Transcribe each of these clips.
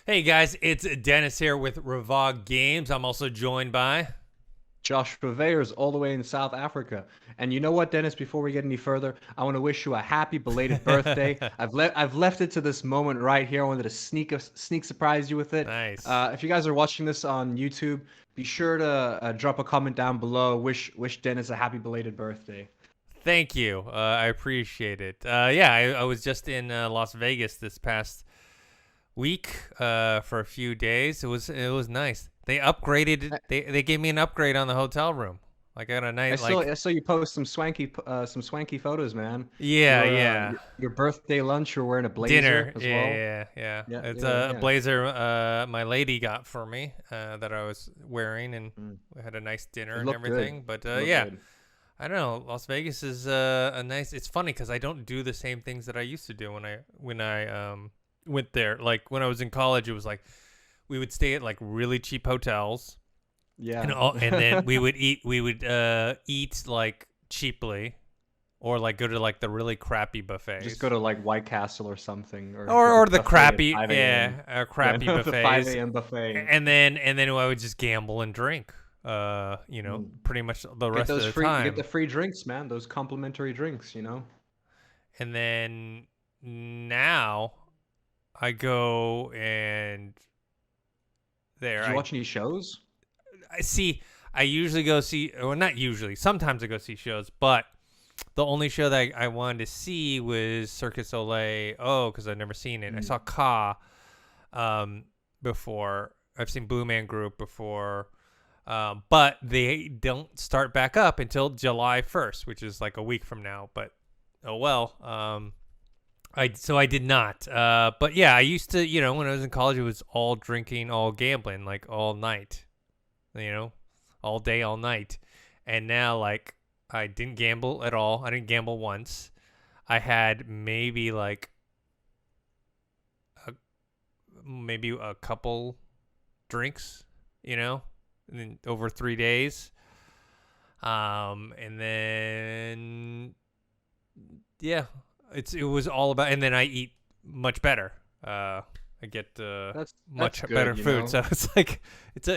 Hey guys, it's Dennis here with Revog Games. I'm also joined by. Josh Weyers all the way in South Africa. And you know what, Dennis, before we get any further, I want to wish you a happy belated birthday. I've left it to this moment right here. I wanted to sneak surprise you with it. Nice. If you guys are watching this on YouTube, be sure to drop a comment down below. Wish Dennis a happy belated birthday. Thank you. I appreciate it. I was just in Las Vegas this past week for a few days. It was nice. They upgraded. They gave me an upgrade on the hotel room. I got a I night saw like I saw you post some swanky photos, man. yeah Your yeah your birthday lunch. You're wearing a blazer dinner. as Yeah well. yeah yeah. Yeah, It's yeah, a yeah. blazer my lady got for me that I was wearing, and Mm. we had a nice dinner It and looked good. everything. But It looked yeah. good. I don't know. Las Vegas is a nice. It's funny because I don't do the same things that I used to do when I went there. Like when I was in college, it was like we would stay at like really cheap hotels, Yeah. and then we would eat like cheaply, or like go to like the really crappy Just go buffets, to like White Castle or something, or or the the buffet at crappy 5 a.m. Yeah, crappy no, the 5 buffets, a.m. buffet. and then I would just gamble and drink. Mm. Pretty much the Get rest of those the free, you get time. the free drinks, man. Those complimentary drinks. And then now I go and there Did you watch any shows? I see. I usually go see, or not usually. Sometimes I go see shows, but the only show that I wanted to see was Circus Soleil. Oh, because I've never seen it. I Mm. saw Ka before. I've seen Blue Man Group before, but they don't start back up until July 1st, which is like a week from now. But oh well. I did not. But yeah, I used to, when I was in college, it was all drinking, all gambling, like all night, you know, all day, all night. And now, like, I didn't gamble at all. I didn't gamble once. I had a, maybe a couple drinks, over 3 days. And then yeah, it was all about, and then I eat much better. I get That's much better good. food, so it's like it's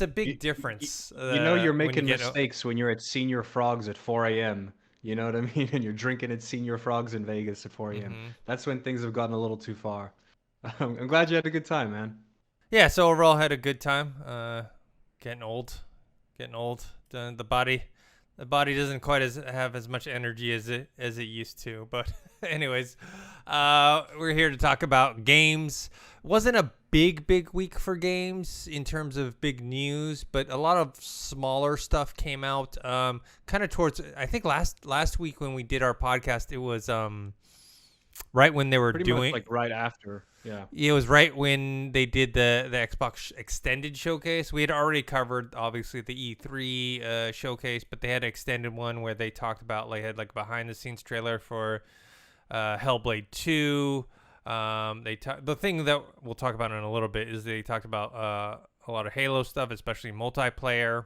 a You, big you, difference you know you're when you making get mistakes when you're at Senior Frogs at 4 a.m. You know what I mean? And you're drinking at Senior Frogs in Vegas at 4 a.m. hmm That's when things have gotten a little too far. I'm glad you had a good time, man. yeah. So overall, had a good time. Getting old, getting old. The body doesn't quite have as much energy as it used to. But anyways, we're here to talk about games. Wasn't a big week for games in terms of big news, but a lot of smaller stuff came out. Kind of towards, I think last week when we did our podcast, it was right when they were Pretty much doing. like right after. Yeah. It was right when they did the Xbox extended showcase. We had already covered obviously the E3 showcase, but they had an extended one where they talked about had like behind the scenes trailer for Hellblade 2. The thing that we'll talk about in a little bit is they talked about a lot of Halo stuff, especially multiplayer.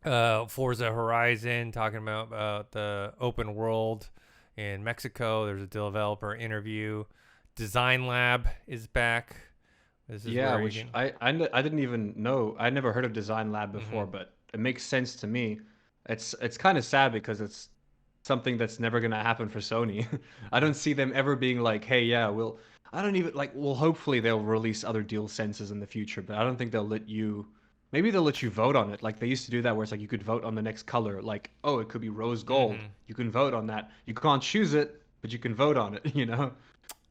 Forza Horizon, talking about the open world in Mexico. There's a developer interview. Design Lab is back. This is Yeah, where you which can. I didn't even know. I never heard of Design Lab hmm before, but it makes sense to me. It's kind of sad because it's something that's never gonna happen for Sony. I don't see them ever being like, "Hey, yeah, we'll." I don't even like. Well, hopefully they'll release other Dual Senses in the future, but I don't think they'll let you. Maybe they'll let you vote on it, like they used to do that, where it's like you could vote on the next color. Like, oh, it could be rose gold. hmm You can vote on that. You can't choose it, but you can vote on it.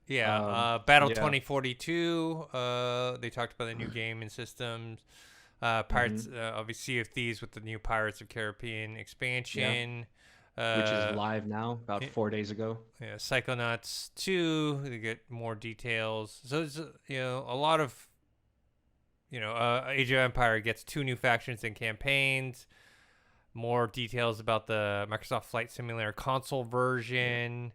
Yeah. Battle Yeah. 2042. They talked about the new game and systems. hmm Pirates. Obviously, Sea of Thieves with the new Pirates of Caribbean Yeah. expansion. Which is Uh, live now, about y- 4 days ago. yeah, Psychonauts 2. They get more details. So it's a lot of Age of Empire gets two new factions and campaigns. More details about the Microsoft Flight Simulator console Yeah. version.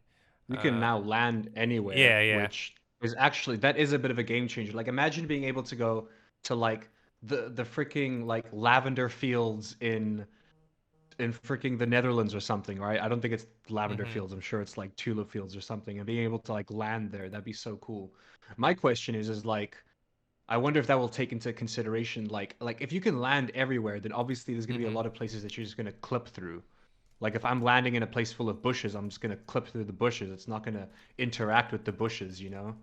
You can Uh, now land anywhere, yeah, yeah. which is actually that is a bit of a game changer. Like imagine being able to go to like the freaking like lavender fields in freaking the Netherlands or something, right? I don't think it's lavender hmm fields. I'm sure it's like tulip fields or something, and being able to like land there, that'd be so cool. My question is like I wonder if that will take into consideration like if you can land everywhere, then obviously there's gonna be a Mm-hmm. lot of places that you're just gonna clip through. Like if I'm landing in a place full of bushes, I'm just gonna clip through the bushes. It's not gonna interact with the bushes, you know?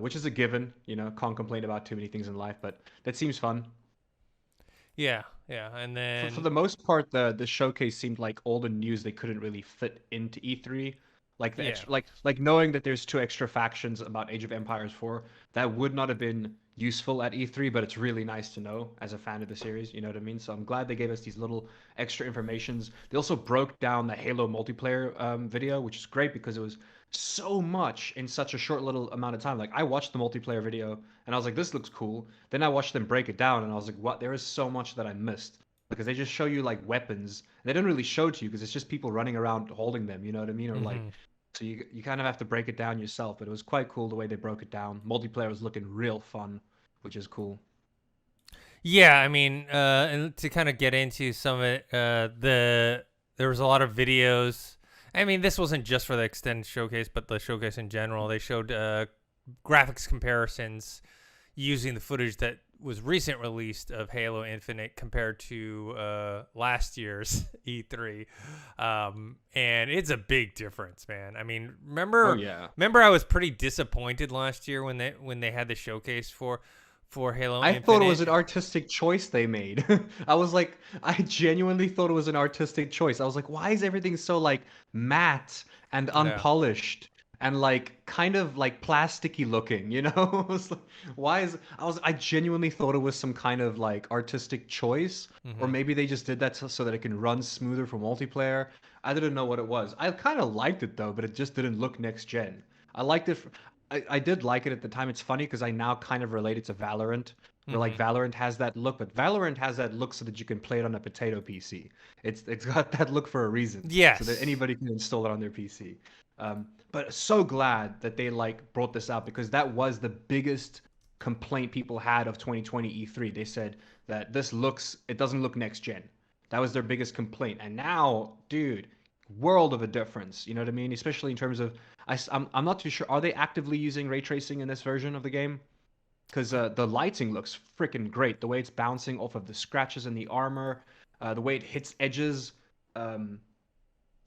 Which is a given, you know. Can't complain about too many things in life, but that seems fun. Yeah, yeah, and For then the most part, the showcase seemed like all the news they couldn't really fit into E3. Like the yeah, extra, like knowing that there's two extra factions about Age of Empires 4, that would not have been useful at E3, but it's really nice to know as a fan of the series. You know what I mean? So I'm glad they gave us these little extra informations. They also broke down the Halo multiplayer video, which is great because it was so much in such a short little amount of time. Like I watched the multiplayer video and I was like, this looks cool. Then I watched them break it down and I was like, what? There is so much that I missed because they just show you like weapons. They don't really show to you because it's just people running around holding them. You know what I mean? Or like, mm-hmm. so you kind of have to break it down yourself. But it was quite cool the way they broke it down. Multiplayer was looking real fun, which is cool. Yeah, I mean, and to kind of get into some of it, there was a lot of videos. I mean, this wasn't just for the extended showcase, but the showcase in general. They showed graphics comparisons using the footage that was recent released of Halo Infinite compared to last year's E3, and it's a big difference, man. I mean, Oh remember, yeah. remember, I was pretty disappointed last year when they had the showcase for Halo I thought it was Infinite. an artistic choice they made. I was like, I genuinely thought it was an artistic choice. I was like, why is everything so like matte and Yeah. unpolished and like kind of like plasticky looking, you know? I was like, why is I genuinely thought it was some kind of like artistic choice, or Mm-hmm. maybe they just did that so that it can run smoother for multiplayer. I didn't know what it was. I kind of liked it though, but it just didn't look next gen. I liked it. I did like it at the time. It's funny because I now kind of relate it to Valorant, where like Mm-hmm. Valorant has that look, but Valorant has that look so that you can play it on a potato PC. It's got that look for a reason, so that Yes. anybody can install it on their PC. But so glad that they like brought this out because that was the biggest complaint people had of 2020 E3. They said that it doesn't look next gen. That was their biggest complaint, and now, dude, world of a difference. You know what I mean? Especially in terms of I'm not too sure. Are they actively using ray tracing in this version of the game? Because the lighting looks freaking great. The way it's bouncing off of the scratches in the armor, the way it hits edges, um,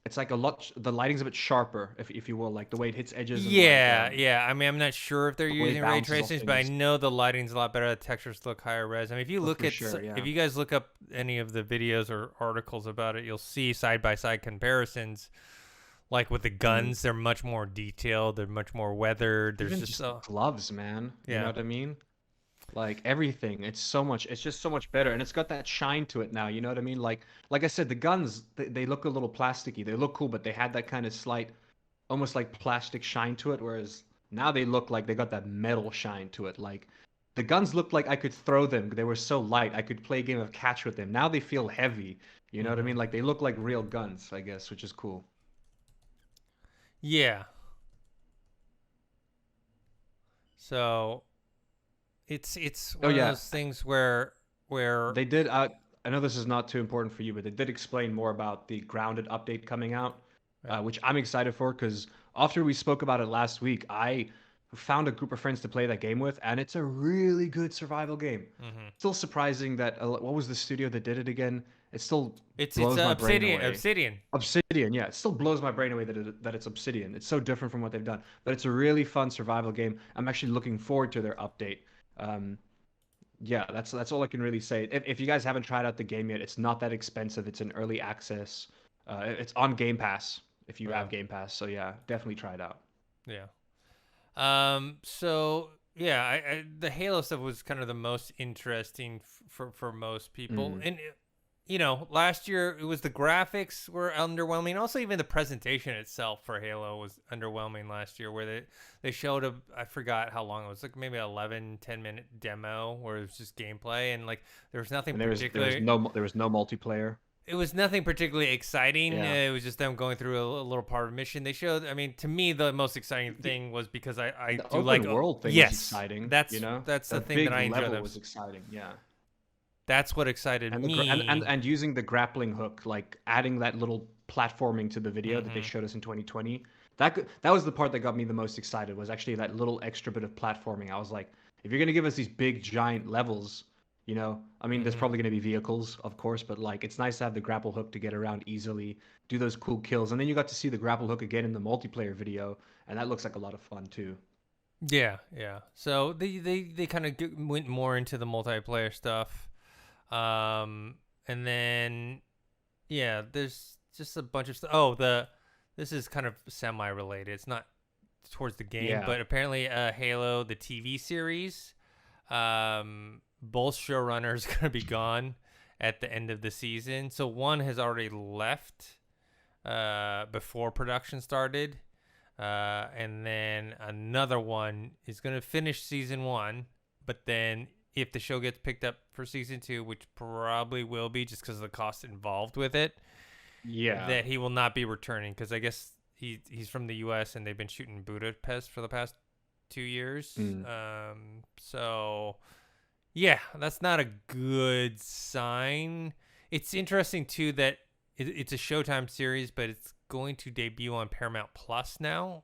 it's like a lot. The lighting's a bit sharper, if you will, like the way it hits edges and like Yeah, yeah. I mean, I'm not sure if they're the way it using ray bounces off tracings, but I things. know the lighting's a lot better. The textures look higher res. I mean, if you Oh, look for at, sure, if yeah. you guys look up any of the videos or articles about it, you'll see side by side comparisons. Like with the Mm. guns, they're much more detailed. They're much more weathered. There's Even just just gloves, man. You know yeah. what I mean? Like everything, it's just so much better, and it's got that shine to it now. You know what I mean? Like I said, the guns they look a little plasticky. They look cool, but they had that kind of slight, almost like plastic shine to it. Whereas now they look like they got that metal shine to it. Like the guns looked like I could throw them. They were so light. I could play a game of catch with them. Now they feel heavy. You know what I Hmm. mean? Like they look like real guns, I guess, which is cool. Yeah. So it's Oh one of yeah, those things where they did. I know this is not too important for you, but they did explain more about the Grounded update coming out, yeah. which I'm excited for because after we spoke about it last week, I found a group of friends to play that game with, and it's a really good survival game. Hmm. Still surprising that what was the studio that did it again? It still It's blows my brain Obsidian. away. Obsidian. Obsidian, yeah, it still blows my brain away that it's Obsidian. It's so different from what they've done, but it's a really fun survival game. I'm actually looking forward to their update. Um, yeah, that's all I can really say. If you guys haven't tried out the game yet, it's not that expensive. It's an early access. It's on Game Pass if you Yeah. have Game Pass. So yeah, definitely try it out. Yeah. So yeah, the Halo stuff was kind of the most interesting for most people, Mm. and you know, last year it was the graphics were underwhelming. Also, even the presentation itself for Halo was underwhelming last year, where they showed I forgot how long it was, like maybe 11-10 minute demo where it was just gameplay, and like there was nothing And particular. there was no multiplayer. It was nothing particularly exciting. Yeah. It was just them going through a little part of a mission. They showed. I mean, to me, the most exciting The thing was because I the do like. open world thing was Yes, exciting, you that's know? that's the The thing that big I enjoy level them. was exciting, yeah. That's what excited And me. and using the grappling hook, like adding that little platforming to the video that they Hmm. showed us in 2020. That was the part that got me the most excited was actually that little extra bit of platforming. I was like, if you're gonna give us these big giant levels, I mean, there's Hmm. probably gonna be vehicles, of course, but like it's nice to have the grapple hook to get around easily, do those cool kills, and then you got to see the grapple hook again in the multiplayer video, and that looks like a lot of fun too. Yeah, yeah. So they kind of went more into the multiplayer stuff, and then yeah, there's just a bunch of stuff. Oh, this is kind of semi-related. It's not towards the game, Yeah. but apparently, Halo, the TV series, both showrunners gonna be gone at the end of the season. So one has already left before production started, and then another one is gonna finish season one, but then if the show gets picked up for season two, which probably will be just because of the cost involved with it, Yeah. that he will not be returning because I guess he's from the U.S. and they've been shooting Budapest for the past 2 years. Mm. So yeah, that's not a good sign. It's interesting too that it's a Showtime series, but it's going to debut on Paramount Plus now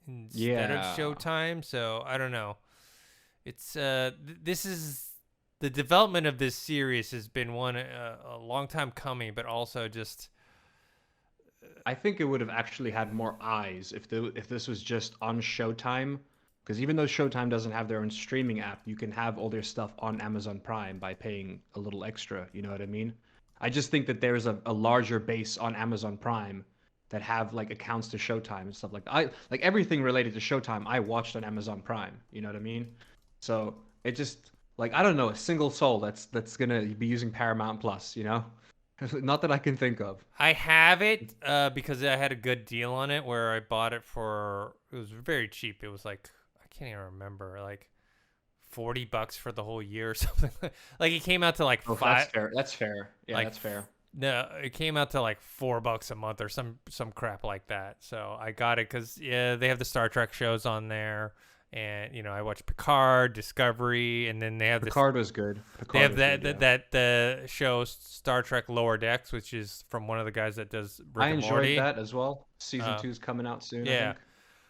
instead of Yeah. Showtime. So I don't know. It's this is the development of this series has been a long time coming, but also just I think it would have actually had more eyes if this was just on Showtime, because even though Showtime doesn't have their own streaming app, you can have all their stuff on Amazon Prime by paying a little extra. You know what I mean? I just think that there's a larger base on Amazon Prime that have like accounts to Showtime and stuff like that. I like everything related to Showtime I watched on Amazon Prime. You know what I mean? So it just like I don't know a single soul that's gonna be using Paramount Plus. Not that I can think of. I have it because I had a good deal on it where I bought it for it was very cheap. It was like I can't even remember like $40 for the whole year or something. Like it came out to like Oh, that's five fair. That's fair. Yeah, like that's fair. no, it came out to like $4 a month or some crap like that. So I got it because yeah, they have the Star Trek shows on there, and I watch Picard, Discovery, and then they have this. Picard was good. They Picard have was good. Yeah. that the show Star Trek Lower Decks, which is from one of the guys that does Rick I and enjoyed Morty. that as well. Season Uh, two is coming out soon, I yeah. think.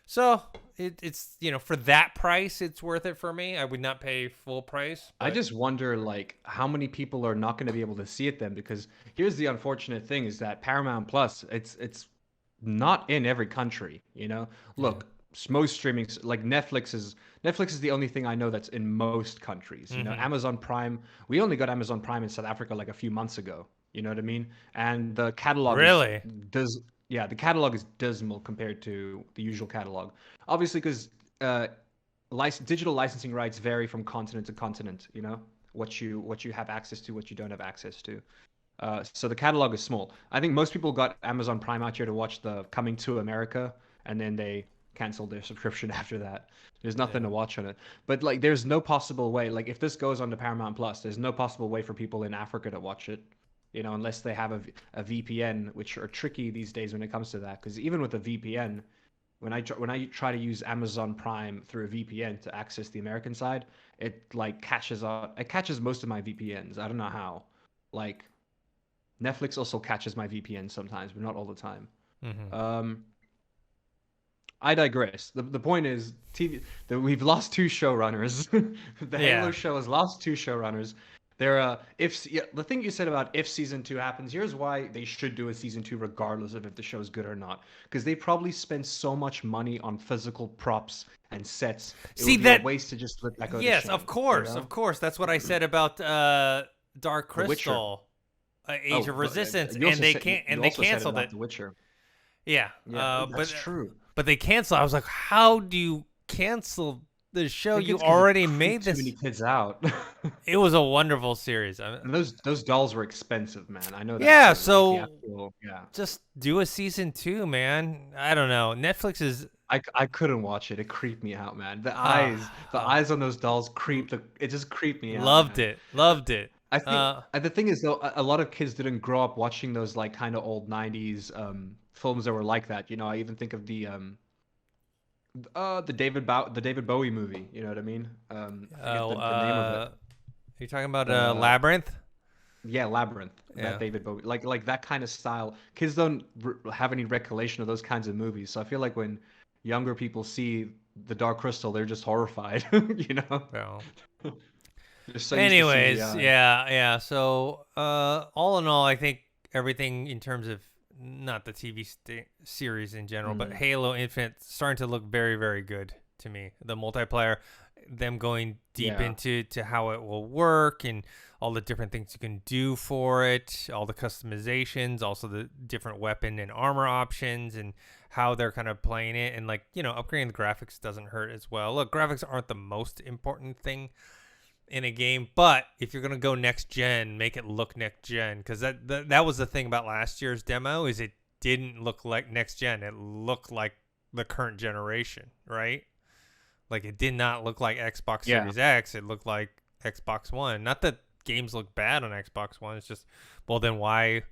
So it's for that price, it's worth it for me. I would not pay full price, I but just wonder like how many people are not going to be able to see it then, because here's the unfortunate thing is that Paramount Plus it's not in every country, you know? yeah. Look, most streaming like Netflix is the only thing I know that's in most countries, you know? Hmm. Amazon Prime, we only got Amazon Prime in South Africa like a few months ago, you know what I mean? And the catalog is Really? does yeah, the catalog is dismal compared to the usual catalog. Obviously cuz uh digital licensing rights vary from continent to continent, you know? What you have access to, what you don't have access to. So the catalog is small. I think most people got Amazon Prime out here to watch the Coming to America, and then they canceled their subscription after that. There's nothing Yeah. to watch on it. But like, there's no possible way. Like, if this goes on to Paramount Plus, there's no possible way for people in Africa to watch it. Unless they have a VPN, which are tricky these days when it comes to that. Because even with a VPN, when I try to use Amazon Prime through a VPN to access the American side, it like catches most of my VPNs. I don't know how. Like Netflix also catches my VPN sometimes, but not all the time. Hmm. Um, I digress. The point is, that we've lost two showrunners. The Halo Yeah. show has lost two showrunners. The thing you said about if season two happens, here's why they should do a season two regardless of if the show's good or not. Because they probably spend so much money on physical props and sets. It See would be a that? waste to just let that go to Yes, of shame. You course, of know? course. That's what I said about Dark The Witcher. Crystal, Age Oh, of but Resistance, you and also they said can't and you they also said it canceled about it. The Witcher. Yeah, Yeah, that's true. but they canceled. I was like, how do you cancel the I show? think You it's because it already made creeped too many this. kids out. It was a wonderful series. And those dolls were expensive, man. I know that Yeah, too. Like the so actual, yeah. just do a season two, man. I don't know. Netflix is I couldn't watch it. It creeped me out, man. The uh, eyes on those dolls l- it just creeped me out, loved man. it, loved it. I think Uh, the thing is though, a lot of kids didn't grow up watching those like kind of old 90s films that were like that. I even think of the David Bowie movie, you know what I mean? I forget oh, the name of it. you're talking about The Labyrinth? Yeah, Labyrinth, that Yeah. David Bowie, like that kind of style. Kids don't have any recollection of those kinds of movies, so I feel like when younger people see the Dark Crystal, they're just horrified. You know, Well, they're so used to anyways, CGI. yeah. So, all in all, I think everything in terms of not the series in general, but Mm, Halo Infinite starting to look very, very good to me. The multiplayer, them going deep yeah, into how it will work and all the different things you can do for it, all the customizations, also the different weapon and armor options, and how they're kind of playing it, and like upgrading the graphics doesn't hurt as well. Look, graphics aren't the most important thing in a game, but if you're gonna go next gen, make it look next gen, because that was the thing about last year's demo, is it didn't look like next gen. It looked like the current generation, right? Like, it did not look like Xbox yeah. Series X. It looked like Xbox One. Not that games look bad on Xbox One. It's just, well, then why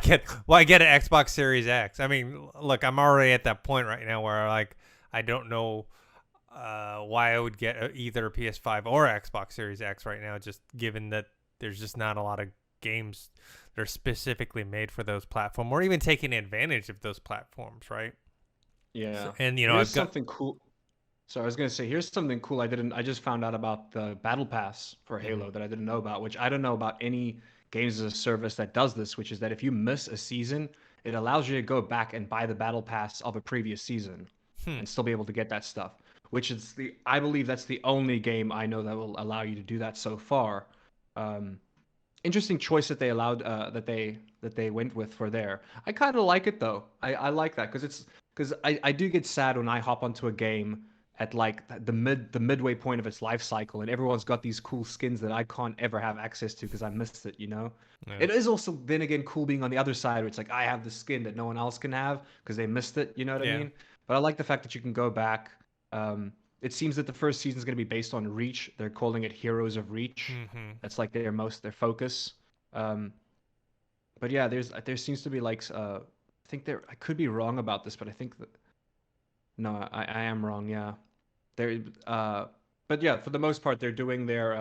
get an Xbox Series X? I mean, look, I'm already at that point right now where, like, I don't know why I would get either a PS5 or Xbox Series X right now, just given that there's just not a lot of games that are specifically made for those platforms, or even taking advantage of those platforms, right? Yeah. And Here's I've got. something cool. So I was gonna say, here's something cool. I just found out about the Battle Pass for Mhm. Halo that I didn't know about, which I don't know about any games as a service that does this, which is that if you miss a season, it allows you to go back and buy the Battle Pass of a previous season Hmm. and still be able to get that stuff. Which is I believe that's the only game I know that will allow you to do that so far. Um, Interesting choice that they allowed that they went with for there. I kind of like it though. I like that because I do get sad when I hop onto a game at like the midway point of its life cycle and everyone's got these cool skins that I can't ever have access to because I missed it, you know? Yeah. It is also then again cool being on the other side where it's like I have the skin that no one else can have because they missed it, you know what I Yeah. mean? But I like the fact that you can go back. It seems that the first season is going to be based on Reach. They're calling it Heroes of Reach. Mm-hmm. That's like their focus. Um, but yeah, there seems to be like I think there I could be wrong about this, but I think that no, I am wrong. Yeah, there. But yeah, for the most part, they're doing their.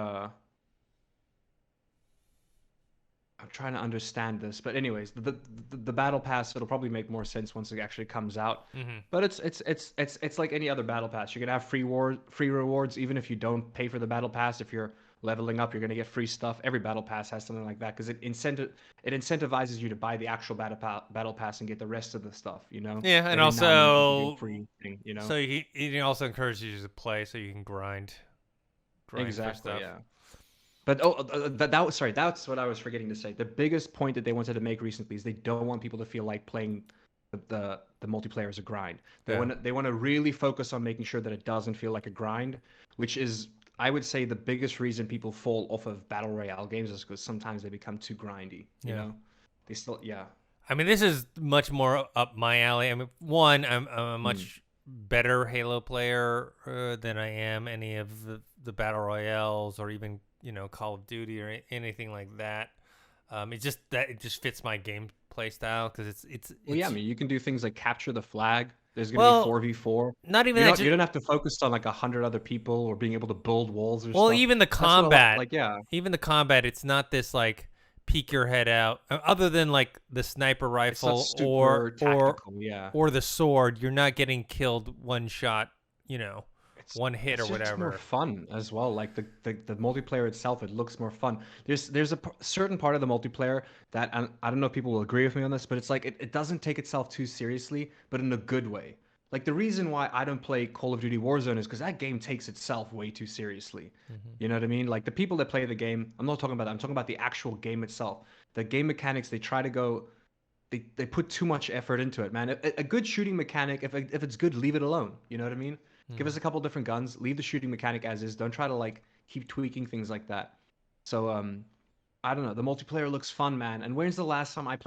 I'm trying to understand this, but anyways, the battle pass it'll probably make more sense once it actually comes out. Mm-hmm. But it's like any other battle pass. You're gonna have free rewards even if you don't pay for the battle pass. If you're leveling up, you're gonna get free stuff. Every battle pass has something like that because it incentivizes you to buy the actual battle pass and get the rest of the stuff. You know, Yeah, and every now and then you get the game also, free thing. You know, so he also encourages you to play so you can grind for exactly. stuff. Yeah. But that was sorry. That's what I was forgetting to say. The biggest point that they wanted to make recently is they don't want people to feel like playing the multiplayer as a grind. Yeah. They want to really focus on making sure that it doesn't feel like a grind, which is I would say the biggest reason people fall off of battle royale games is because sometimes they become too grindy. You Yeah. know, they still yeah. I mean, this is much more up my alley. I mean, one, I'm a Mm. much better Halo player than I am any of the battle royales, or even Call of Duty or anything like that. It just fits my gameplay style, because Well, yeah. I it's mean, you can do things like capture the flag. There's gonna be well, 4v4. not even that. You don't have to focus on like 100 other people or being able to build walls or Well, stuff. even the That's what I combat, like. Yeah, it's not this like peek your head out. Other than like the sniper it's not rifle super tactical. Yeah, or the sword, you're not getting killed one shot, it's one hit or it's just more whatever. fun as well. Like the multiplayer itself, it looks more fun. There's a certain part of the multiplayer that I don't know if people will agree with me on this, but it's like it doesn't take itself too seriously, but in a good way. Like the reason why I don't play Call of Duty Warzone is because that game takes itself way too seriously. Hmm. You know what I mean? Like the people that play the game, I'm not talking about that. I'm talking about the actual game itself. The game mechanics, they try to go they put too much effort into it, man. A good shooting mechanic, if it's good, leave it alone. You know what I mean? Give Hmm. us a couple different guns, leave the shooting mechanic as is. Don't try to like keep tweaking things like that. So I don't know. The multiplayer looks fun, man. And when's the last time you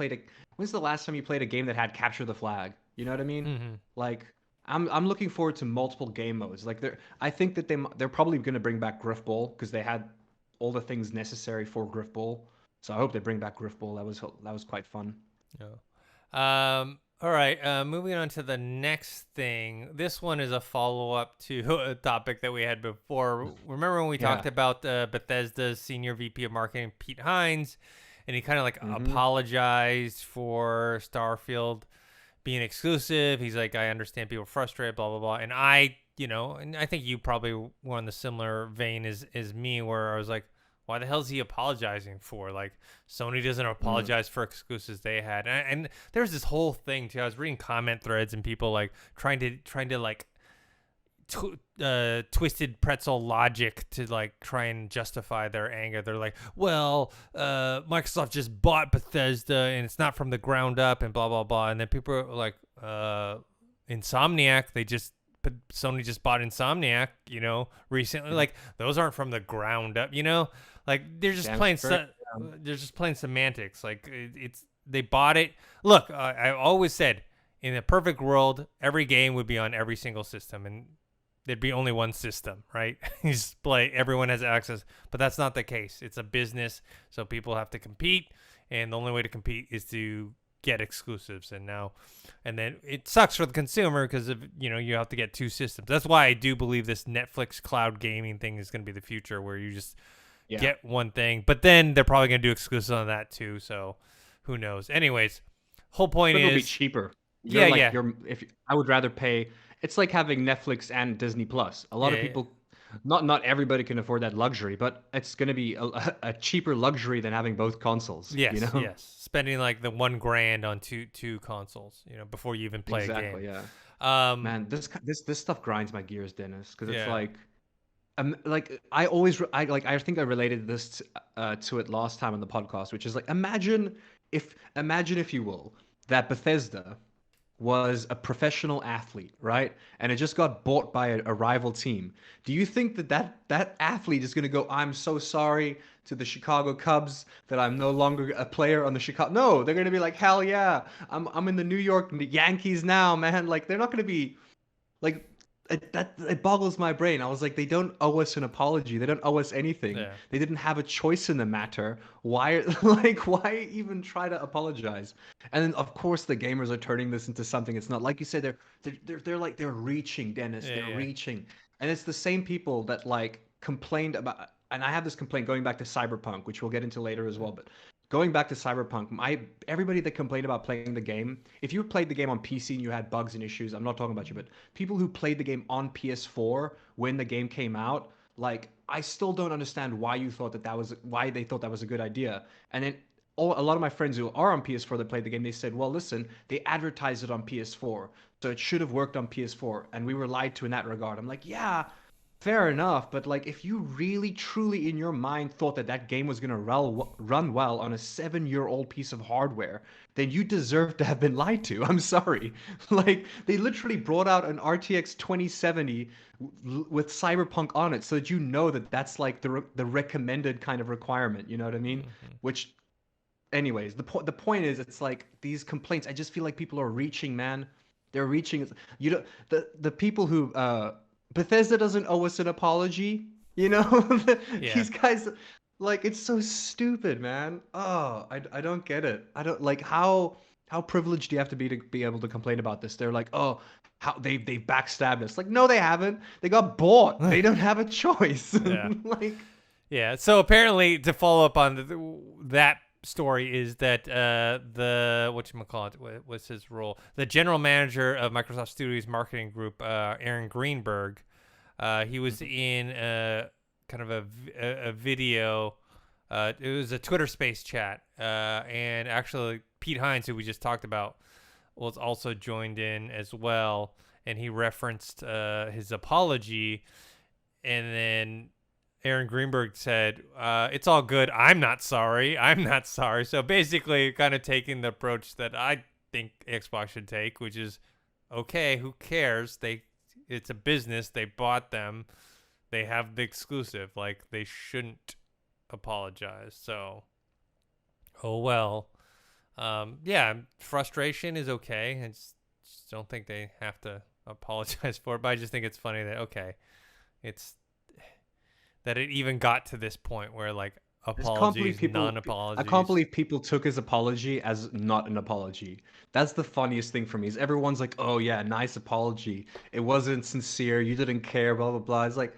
played a game that had capture the flag? You know what I mean? Hmm. Like I'm looking forward to multiple game modes. Like I think that they're probably going to bring back Griffball because they had all the things necessary for Griffball. So I hope they bring back Griffball. That was quite fun. Yeah. All right. Moving on to the next thing. This one is a follow up to a topic that we had before. Remember when we talked Yeah. about Bethesda's senior VP of marketing, Pete Hines, and he kind of like Mm-hmm. apologized for Starfield being exclusive. He's like, I understand people are frustrated, blah blah blah. And I, and I think you probably were in the similar vein as me, where I was like, why the hell is he apologizing for? Like, Sony doesn't apologize for exclusives they had. And there's this whole thing too. I was reading comment threads and people like trying to like twisted pretzel logic to like try and justify their anger. They're like, well, Microsoft just bought Bethesda and it's not from the ground up and blah blah blah. And then people are like, Insomniac, Sony just bought Insomniac, recently. Like, those aren't from the ground up, like they're just they're just playing semantics. Like, they bought it. Look, I always said, in a perfect world, every game would be on every single system, and there'd be only one system, right? You just play, everyone has access, but that's not the case. It's a business, so people have to compete, and the only way to compete is to get exclusives. And then it sucks for the consumer because of you have to get two systems. That's why I do believe this Netflix cloud gaming thing is going to be the future, where you just get one thing, but then they're probably going to do exclusives on that too. So who knows? Anyways, whole point is it'll be cheaper. I would rather pay. It's like having Netflix and Disney Plus. A lot of people, not everybody can afford that luxury, but it's going to be a cheaper luxury than having both consoles. Yes, yes. Spending like the $1,000 on two consoles, before you even play a game. Exactly, yeah. Man, this stuff grinds my gears, Dennis, because it's like I think I related this to it last time on the podcast, which is like, imagine if you will, that Bethesda was a professional athlete, right? And it just got bought by a rival team. Do you think that athlete is going to go, I'm so sorry to the Chicago Cubs that I'm no longer a player on the Chicago? No, they're going to be like, hell yeah, I'm in the New York Yankees now, man. Like, they're not going to be like, it boggles my brain. I was like, they don't owe us an apology. They don't owe us anything. Yeah. They didn't have a choice in the matter. Why even try to apologize? And then of course the gamers are turning this into something it's not. Like you said, they're reaching, Dennis. They're reaching. And it's the same people that like complained about, and I have this complaint going back to Cyberpunk, which we'll get into later as well, but going back to Cyberpunk, everybody that complained about playing the game, if you played the game on PC and you had bugs and issues, I'm not talking about you, but people who played the game on PS4 when the game came out, like, I still don't understand why they thought that was a good idea. And then a lot of my friends who are on PS4 that played the game, they said, well, listen, they advertised it on PS4, so it should have worked on PS4, and we were lied to in that regard. I'm like, yeah, fair enough, but like, if you really truly in your mind thought that game was gonna run well on a 7-year-old piece of hardware, then you deserve to have been lied to. I'm sorry. Like, they literally brought out an RTX 2070 with Cyberpunk on it, so that that's like the recommended kind of requirement. You know what I mean? Mm-hmm. Which, anyways, the point is, it's like these complaints. I just feel like people are reaching, man. They're reaching. The people who Bethesda doesn't owe us an apology, These guys, like, it's so stupid, man. Oh, I don't get it. I don't like how privileged do you have to be able to complain about this? They're like, oh, how they backstabbed us. Like, no, they haven't. They got bought. They don't have a choice. Yeah. Like, yeah. So apparently, to follow up on that story, is that the what's his role? The general manager of Microsoft Studios marketing group, Aaron Greenberg. He was in kind of a video. It was a Twitter Space chat, and actually Pete Hines, who we just talked about, was also joined in as well, and he referenced his apology, and then Aaron Greenberg said, it's all good. I'm not sorry. So basically kind of taking the approach that I think Xbox should take, which is, okay, who cares? It's a business. They bought them. They have the exclusive. Like, they shouldn't apologize. So, oh well. Yeah, frustration is okay. I just don't think they have to apologize for it. But I just think it's funny that, okay, that it even got to this point where, like, apologies, non-apologies. I can't believe people took his apology as not an apology. That's the funniest thing for me, is everyone's like, oh yeah, nice apology. It wasn't sincere. You didn't care, blah, blah, blah. It's like,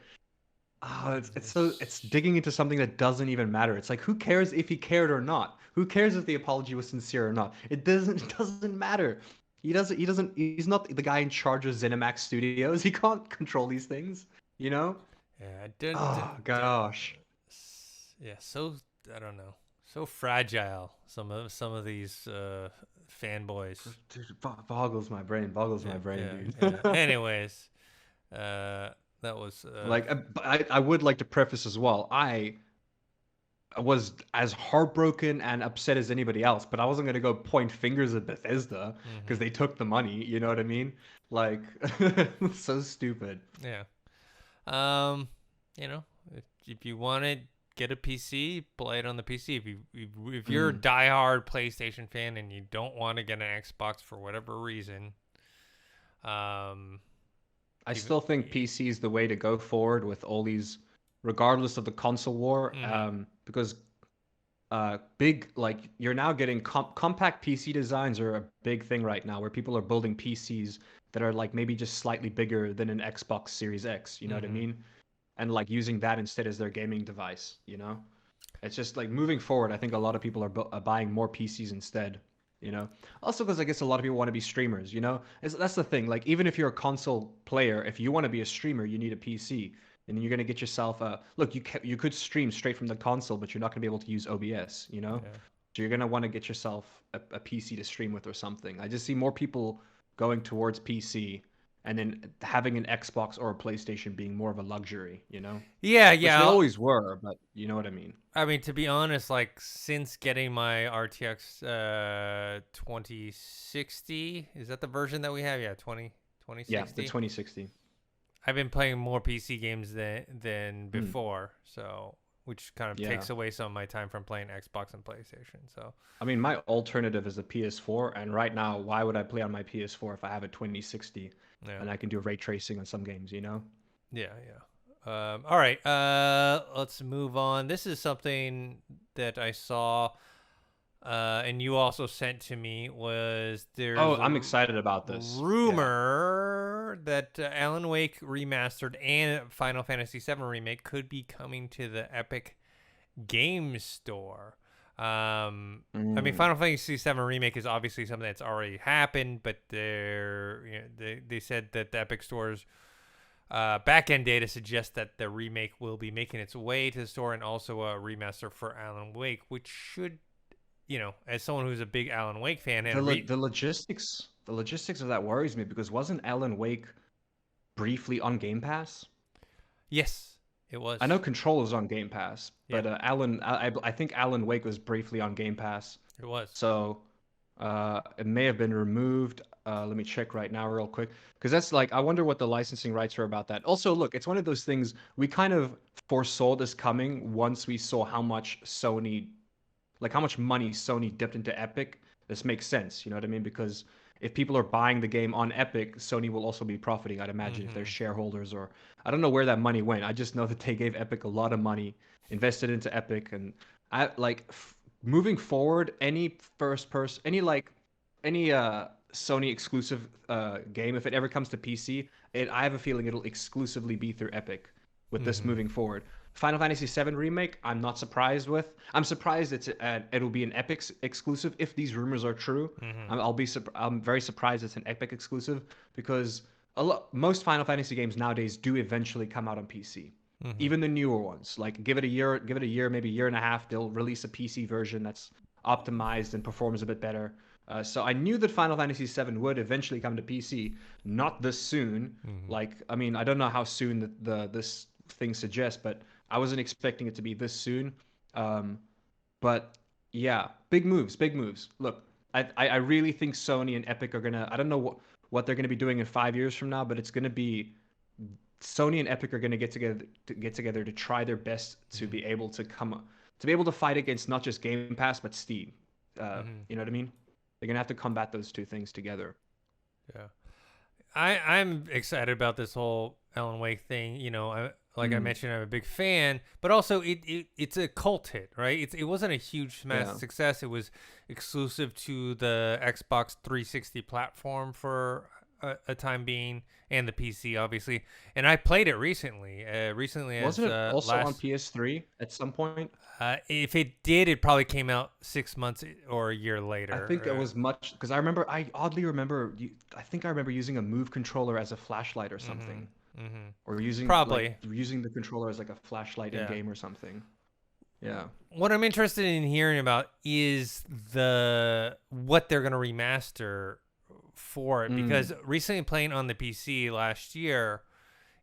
it's digging into something that doesn't even matter. It's like, who cares if he cared or not? Who cares if the apology was sincere or not? It doesn't matter. He's not the guy in charge of ZeniMax Studios. He can't control these things, you know? Yeah, Oh gosh. yeah, so I don't know, so fragile. Some of these fanboys. Dude, boggles my brain. Boggles Yeah, my brain, yeah, dude. yeah. Anyways, that was Like I would like to preface as well. I was as heartbroken and upset as anybody else, but I wasn't gonna go point fingers at Bethesda because mhm. they took the money. You know what I mean? Like, so stupid. Yeah. Um, if you want it, get a PC, play it on the PC. If you're a Mm. diehard PlayStation fan and you don't want to get an Xbox for whatever reason, um, I even still think PC is the way to go forward with all these, regardless of the console war. mhm, Because big like you're now getting compact PC designs are a big thing right now, where people are building PCs that are like maybe just slightly bigger than an Xbox Series X. You know what I mhm. mean? And like using that instead as their gaming device. You know? It's just like moving forward. I think a lot of people are buying more PCs instead. You know, also because I guess a lot of people want to be streamers. You know, that's the thing. Like even if you're a console player, if you want to be a streamer, you need a PC, and you're gonna get yourself a look. You could stream straight from the console, but you're not gonna be able to use OBS. You know, Yeah. so you're gonna want to get yourself a PC to stream with or something. I just see more people going towards PC, and then having an Xbox or a PlayStation being more of a luxury. You know, Yeah, which they yeah. always were, but you know what I mean. I mean, to be honest, like since getting my RTX 2060, is that the version that we have? Yeah, twenty Yeah, the sixty. 2060. I've been playing more PC games than Mm, before, so which kind of yeah. takes away some of my time from playing Xbox and PlayStation. So I mean, my alternative is a PS4, and right now, why would I play on my PS4 if I have a 2060 yeah, and I can do ray tracing on some games, you know? yeah, yeah. All right, let's move on. This is something that I saw, and you also sent to me. Was Oh, there's a I'm excited about this. Yeah. rumor that Alan Wake remastered and Final Fantasy VII remake could be coming to the Epic Game Store. I mean, Mm. Final Fantasy VII remake is obviously something that's already happened, but they said that the Epic Store's back-end data suggests that the remake will be making its way to the store, and also a remaster for Alan Wake, which should, as someone who's a big Alan Wake fan The and logistics of that worries me because wasn't Alan Wake briefly on Game Pass? yes, it I know was. Control is on Game Pass, Yeah, but I think Alan Wake was briefly on Game Pass. it was. So it may have been removed. Let me check right now, real quick, because that's like I wonder what the licensing rights are about that. Also, look, it's one of those things we kind of foresaw this coming once we saw how much Sony, like how much money Sony dipped into Epic. This makes sense, you know what I mean? Because if people are buying the game on Epic, Sony will also be profiting, I'd imagine, if they're Mm-hmm. shareholders or I don't know where that money went. I just know that they gave Epic a lot of money, invested into Epic, and I like moving forward, any first person, any Sony exclusive game, if it ever comes to PC, I have a feeling it'll exclusively be through Epic with this Mm-hmm. moving forward. Final Fantasy VII remake, I'm not surprised with. I'm surprised it'll be an Epic exclusive if these rumors are true. Mm-hmm. I'm very surprised it's an Epic exclusive because most Final Fantasy games nowadays do eventually come out on PC. Mm-hmm. Even the newer ones, like give it a year, maybe a year and a half, they'll release a PC version that's optimized and performs a bit better. So I knew that Final Fantasy VII would eventually come to PC, not this soon. Mm-hmm. Like, I mean, I don't know how soon this thing suggests, but I wasn't expecting it to be this soon. Um, but yeah, big moves, big moves. Look, I really think Sony and Epic are gonna. I don't know what they're gonna be doing in 5 years from now, but it's gonna be Sony and Epic are gonna get together to try their best to Mm-hmm. be able to fight against not just Game Pass but Steam. Mm-hmm. You know what I mean? They're gonna have to combat those two things together. Yeah. I'm excited about this whole Alan Wake thing. Like I Mm, mentioned, I'm a big fan, but also it's a cult hit, right? It wasn't a huge massive yeah. success. It was exclusive to the Xbox 360 platform for a time being, and the PC obviously. And I played it recently. Recently as Wasn't it also on last. PS3 at some point? If it did, it probably came out 6 months or a year I think it later. was much because I oddly remember. I think I remember using a Move controller as a flashlight or Mm-hmm. something, Mm-hmm. or Probably. using the controller as like a flashlight in Yeah. game or something. Yeah. What I'm interested in hearing about is what they're gonna remaster for it, Mm. because recently playing on the PC last year,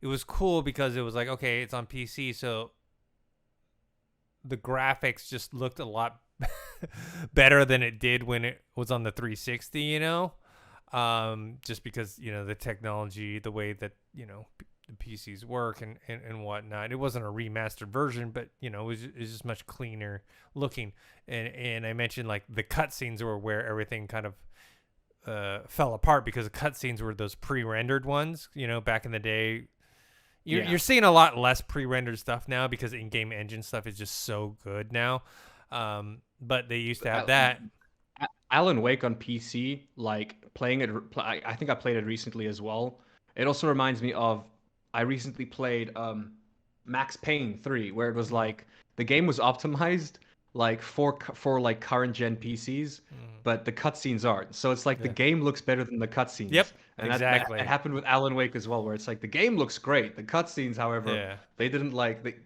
it was cool because it was like, okay, it's on PC, so the graphics just looked a lot better than it did when it was on the 360, just because, the technology, the way that, the PCs work and whatnot. It wasn't a remastered version, but, it was just much cleaner looking. And I mentioned like the cutscenes were where everything kind of fell apart, because the cutscenes were those pre-rendered ones, back in the day. You're seeing a lot less pre-rendered stuff now because in-game engine stuff is just so good now. But they used to have that. Alan Wake on PC, like playing it. I think I played it recently as well. It also reminds me of I recently played Max Payne 3, where it was Mm, like the game was optimized like for like current gen PCs, mm, but the cutscenes aren't. So it's like the yeah. game looks better than the Yep. cutscenes, and that it Exactly. happened with Alan Wake as well, where it's like the game looks great, the cutscenes, however, Yeah. they didn't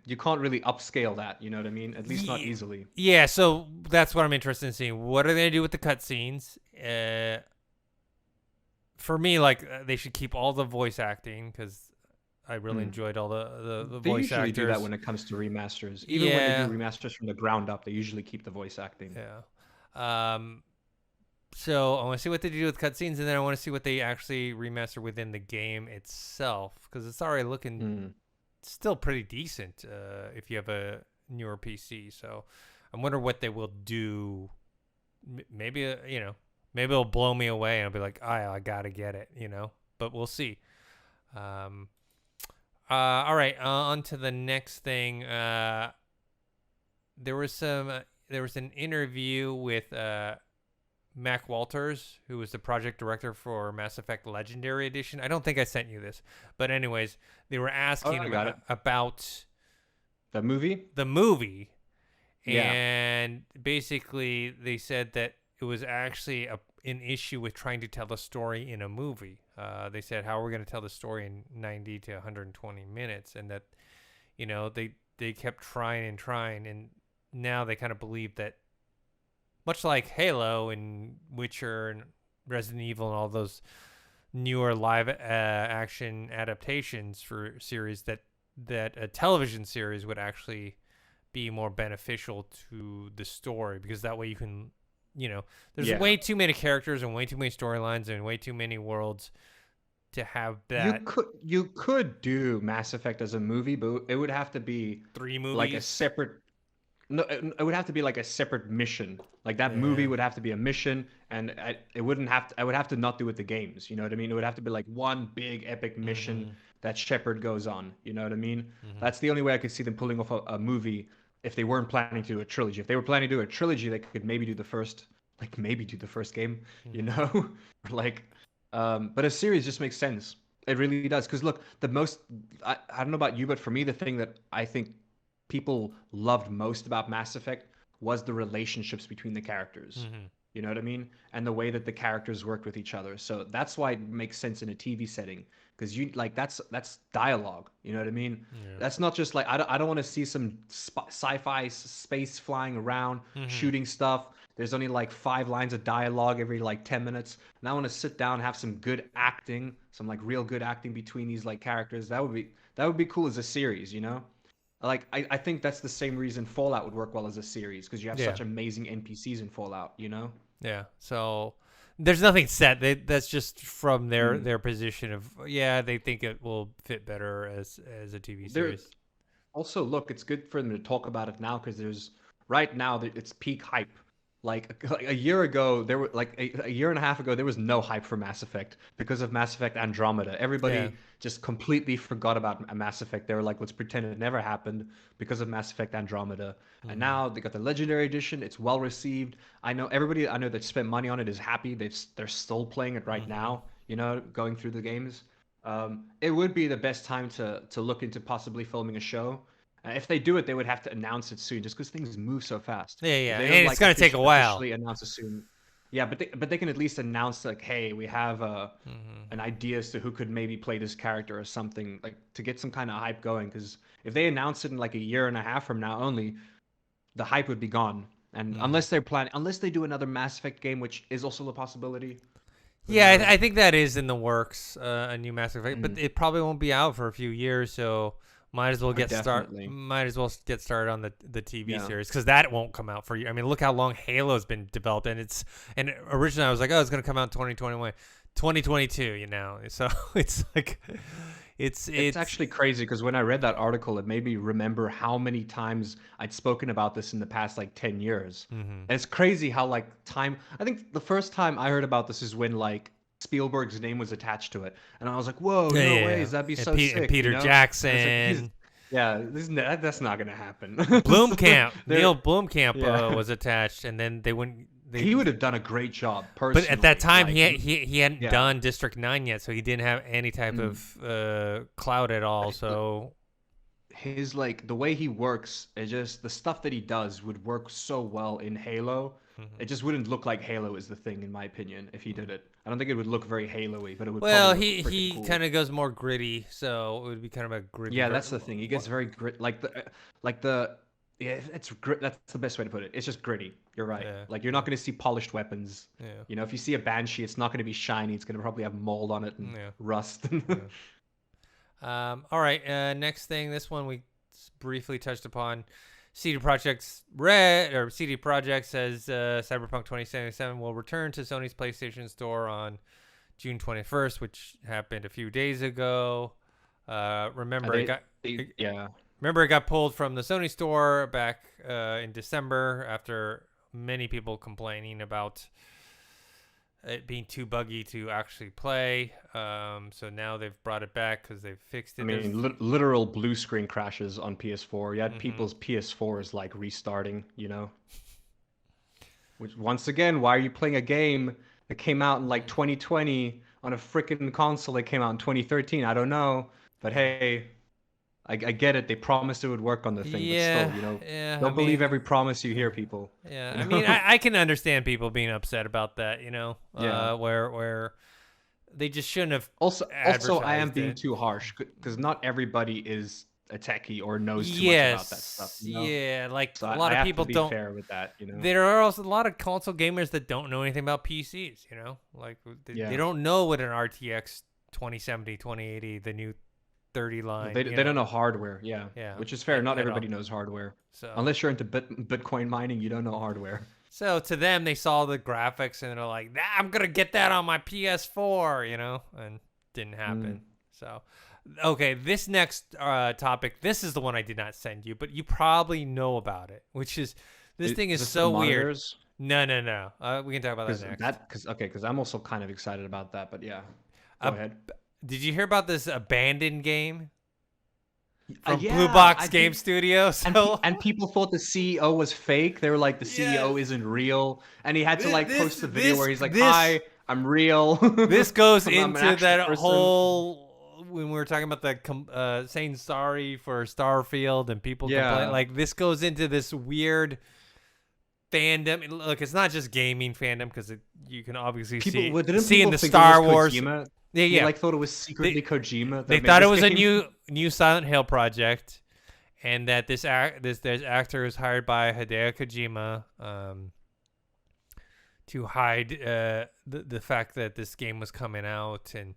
you can't really upscale that. You know what I mean? At least not Ye- easily. Yeah. So that's what I'm interested in seeing. What are they gonna do with the cutscenes? For me, like, they should keep all the voice acting, because I really Hmm. enjoyed all the They voice usually do that actors. when it comes to remasters. Even when they do Yeah. remasters from the ground up, they usually keep the voice acting. Yeah. Um. So I want to see what they do with cutscenes, and then I want to see what they actually remaster within the game itself, because it's already looking Mm. still pretty decent if you have a newer PC. So I wonder what they will do. Maybe maybe it'll blow me away, and I'll be like, I gotta get it, But we'll see. Um, all right, on to the next thing. There was an interview with Mac Walters, who was the project director for Mass Effect Legendary Edition. I don't think I sent you this, but anyways, they were Oh, asking I him got it. about The movie? the movie, Yeah. and basically they said that it was actually an issue with trying to tell the story in a movie. They said, how are we going to tell the story in 90 to 120 minutes? And that, they kept trying and trying, and now they kind of believe that, much like Halo and Witcher and Resident Evil and all those newer live action adaptations for series, that a television series would actually be more beneficial to the story, because that way you can, there's Yeah. way too many characters and way too many storylines and way too many worlds to have that You could do Mass Effect as a movie, but it would have to be three like a movies. separate no, it would have to be like a separate mission. Like that movie Yeah. would have to be a mission, and it wouldn't have to. I would have to not do it the games. You know what I mean? It would have to be like one big epic mission Mhm. that Shepard goes on. You know what I mean? Mhm. That's the only way I could see them pulling off a movie if they weren't planning to do a trilogy. If they were planning to do a trilogy, they could maybe do the first, game. You Mhm. know, like, but a series just makes sense. It really does. Because look, I don't know about you, but for me, the thing that I think people loved most about Mass Effect was the relationships between the characters. Mhm. You know what I mean? And the way that the characters worked with each other. So that's why it makes sense in a TV setting, because you like that's dialogue. You know what I mean? Yeah. That's not just like I don't want to see some sci-fi space flying around Mhm. shooting stuff. There's only like 5 lines of dialogue every like 10 minutes, and I want to sit down and have some good acting, some like real good acting between these like characters. That would be cool as a series, you know? Like I think that's the same reason Fallout would work well as a series, because you have Yeah. such amazing NPCs in Fallout, you know? Yeah. So there's nothing set. That's just from their Mm. their position of, yeah, they think it will fit better as a TV There series. Also, look, it's good for them to talk about it now because there's right now it's peak hype. Like a year ago, there were like a year and a half ago, there was no hype for Mass Effect because of Mass Effect Andromeda. Yeah. Everybody just completely forgot about Mass Effect. They were like, let's pretend it never happened because of Mass Effect Andromeda. And Mhm. now they got the Legendary Edition. It's well received. I know everybody I know that spent money on it is happy. They're still playing it right Mhm. now. you know, going through the games. It would be the best time to look into possibly filming a show. If they do it, they would have to announce it soon, just because things move so fast. Yeah, If yeah, they don't and it's like gonna take a while. officially announce it soon, yeah, but they can at least announce like, hey, we have an idea as to who could maybe play this character or something, like to get some kind of hype going. Because if they announce it in like a year and a half from now only, the hype would be gone. And unless they do another Mass Effect game, which is also a possibility. Who Yeah, knows? I think that is in the works, a new Mass Effect, but Mm. it probably won't be out for a few years. So might as well Oh, definitely. Might as well get started on the TV Yeah. series because that won't come out for you. I mean, look how long Halo's been developed, and originally I was like, oh, it's gonna come out in 2021, 2022. You know, so it's like It's actually crazy because when I read that article, it made me remember how many times I'd spoken about this in the past like 10 years. hmm And it's crazy how like time, I think the first time I heard about this is when like Spielberg's name was attached to it. And I was like, whoa, yeah, no yeah, way, yeah. that'd be And, so And sick, you Peter know? And it's like, Jackson. yeah, that's not gonna happen. Blomkamp, They're- Neil Blomkamp yeah. was attached, and then they wouldn't. He would have done a great job But at that personally. time, Like, he hadn't yeah. done District 9 yet, so he didn't have any type Mm. of clout at all. So His like the way he works, it just the stuff that he does would work so well in Halo. mhm. It just wouldn't look like Halo is the thing, in my opinion, if he did it. I don't think it would look very Halo-y, but it would Well, probably look freaking he cool. kind of goes more gritty, so it would be kind of a gritty. Yeah, that's the thing. He gets very like the yeah, it's grit. That's the best way to put it. It's just gritty. You're right. Yeah, Like you're not going to see polished weapons. yeah, You know, if you see a Banshee, it's not going to be shiny. It's going to probably have mold on it and yeah. rust. All right. Next thing, this one we briefly touched upon. CD Projekt says Cyberpunk 2077 will return to Sony's PlayStation Store on June 21st, which happened a few days ago. Remember, Yeah. Remember, it got pulled from the Sony store back in December after many people complaining about it being too buggy to actually play. So now they've brought it back because they've fixed it. I mean, literal blue screen crashes on PS4. You had people's PS4s like restarting, you know? Which, once again, why are you playing a game that came out in like 2020 on a freaking console that came out in 2013? I don't know. But hey, I get it. They promised it would work on the thing, but still, you know, don't believe every promise you hear, people. Yeah, You I know? mean, I can understand people being upset about that, you know, Yeah. where they just shouldn't have. Also, I am advertised being it. too harsh because not everybody is a techie or knows too much Yes, about that stuff. You know? yeah, like So a I lot of have people to be don't. fair with that, you know. There are also a lot of console gamers that don't know anything about PCs, you know, like Yeah. they don't know what an RTX 2070, 2080, the new 30 line. They don't know hardware, yeah. Yeah, Which is fair. Not at all. everybody knows hardware. So Unless you're into Bitcoin mining, you don't know hardware. So to them, they saw the graphics and they're like, I'm gonna get that on my PS4, you know, and didn't happen. So, okay, this next topic, this is the one I did not send you, but you probably know about it, which is this thing is so weird. No. We can talk about that next. Because I'm also kind of excited about that, but yeah, go ahead. Did you hear about this abandoned game from Yeah, Blue Box I Game think- Studio? So And people thought the CEO was fake. They were like, the CEO Yes. isn't real, and he had to like post a video where he's like, this- "Hi, I'm real." this goes I'm an into actual that person. whole when we were talking about the saying sorry for Starfield and people complain, like this goes into this weird fandom. Look, it's not just gaming fandom because you can obviously see in the think it Star was Wars. Kojima? Yeah, They yeah. like thought it was secretly Kojima. They that made thought it this was a game? new Silent Hill project, and that this actor is hired by Hideo Kojima to hide the fact that this game was coming out, and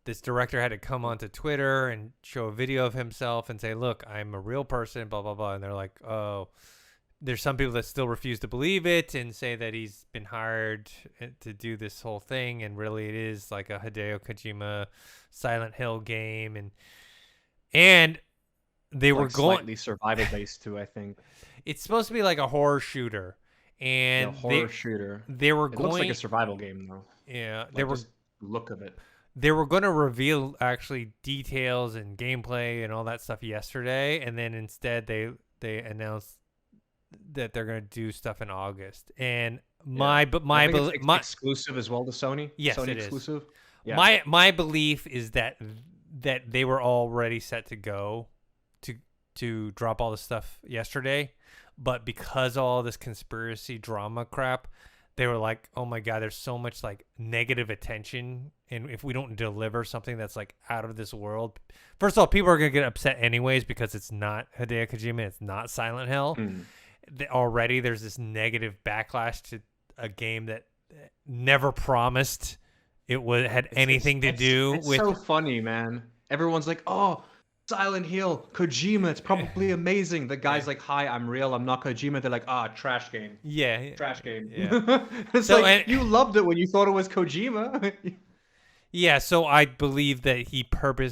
this director had to come onto Twitter and show a video of himself and say, "Look, I'm a real person," blah blah blah, and they're like, "Oh." There's some people that still refuse to believe it and say that he's been hired to do this whole thing, and really it is like a Hideo Kojima Silent Hill game, and they were going slightly survival based too. I think it's supposed to be like a horror shooter, and horror shooter. they were It going looks like a survival game though. yeah Like, just look of it. they were going to reveal actually details and gameplay and all that stuff yesterday, and then instead they announced that they're going to do stuff in August. And I think it's my exclusive as well to Sony. Yes, Sony it is. exclusive. Yeah. My belief is that they were already set to go to drop all this stuff yesterday, but because of all this conspiracy drama crap, they were like, oh my god, there's so much like negative attention, and if we don't deliver something that's like out of this world, first of all, people are gonna get upset anyways because it's not Hideo Kojima, it's not Silent Hill. Already there's this negative backlash to a game that never promised it had anything to do it's with. so funny, man. Everyone's like, "Oh, Silent Hill, Kojima, it's probably amazing." The guy's like, "Hi, I'm real. I'm not Kojima." They're like, "Ah, trash game. Yeah, Trash game." yeah. It's So, like you loved it when you thought it was Kojima. yeah, so I believe that